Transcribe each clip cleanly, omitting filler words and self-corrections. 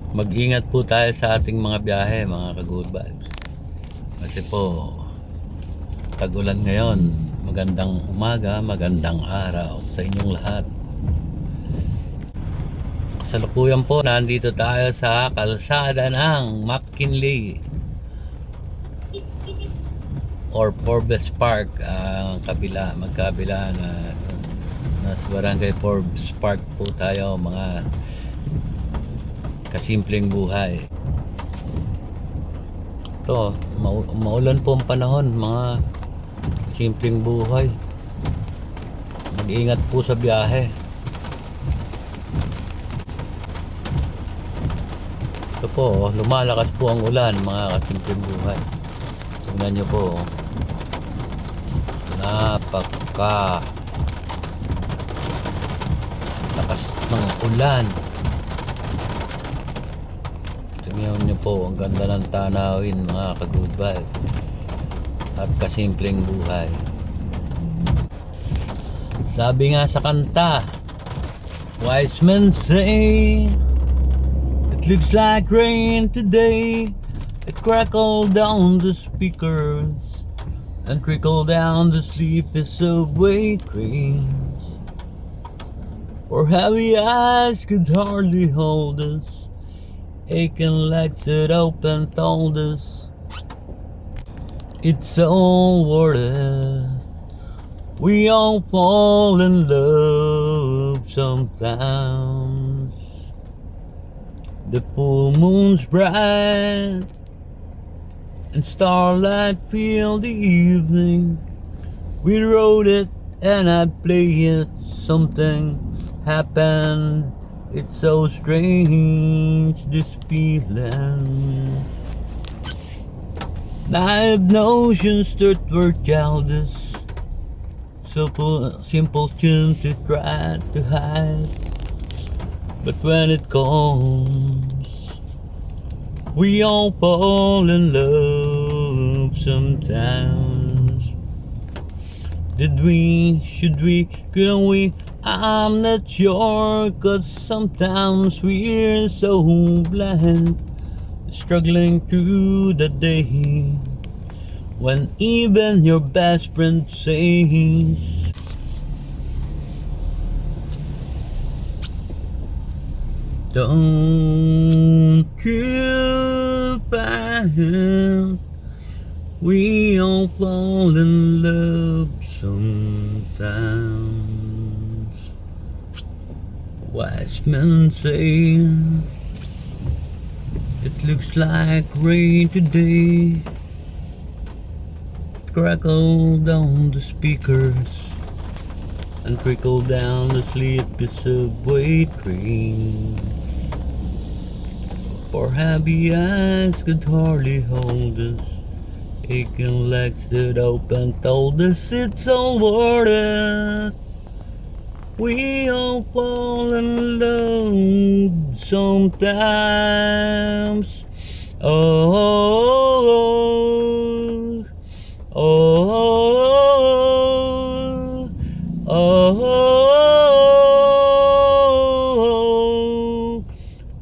Mag-ingat po tayo sa ating mga biyahe, mga ka-good vibes. Kasi po, tag-ulan ngayon. Magandang umaga, magandang araw sa inyong lahat. Kasalukuyan po, nandito tayo sa kalsada ng McKinley or Forbes Park, ang magkabila na nasa barangay Forbes Park po tayo, mga kasimpleng buhay. Ito, maulan po ang panahon, mga simpleng buhay. Mag-ingat po sa biyahe. Ito po, lumalakas po ang ulan, mga kasimpleng buhay. Tingnan nyo po, napaka lakas ng ulan. Tingnan nyo po, ang ganda ng tanawin, mga ka-good vibe at kasimpleng buhay. Sabi nga sa kanta, wise men say it looks like rain today. It crackled down the speakers and trickled down the sleepy subway trains. For heavy eyes could hardly hold us, aching legs that open told us it's all worth it. We all fall in love sometimes. The full moon's bright and starlight fill the evening. We wrote it and I'd play it. Something happened. It's so strange, this feeling. Naive notions that were childish, simple tune to try to hide. But when it comes, we all fall in love sometimes. Did we, should we, couldn't we? I'm not sure, 'cause sometimes we're so blind, struggling through the day, when even your best friend says don't you find we all fall in love sometimes. Wise men say it looks like rain today. Crackle down the speakers and trickle down the sleepy subway trains. For happy eyes could hardly hold us, aching legs that open told us it's all worth it. We all fall in love sometimes. Oh, oh, oh, oh,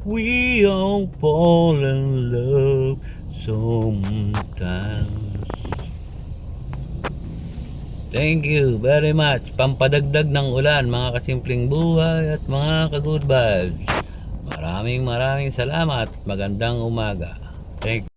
we all fall in love sometimes. Thank you very much. Pampadagdag ng ulan, mga kasimpleng buhay at mga ka-good vibes. Maraming salamat at magandang umaga. Thank you.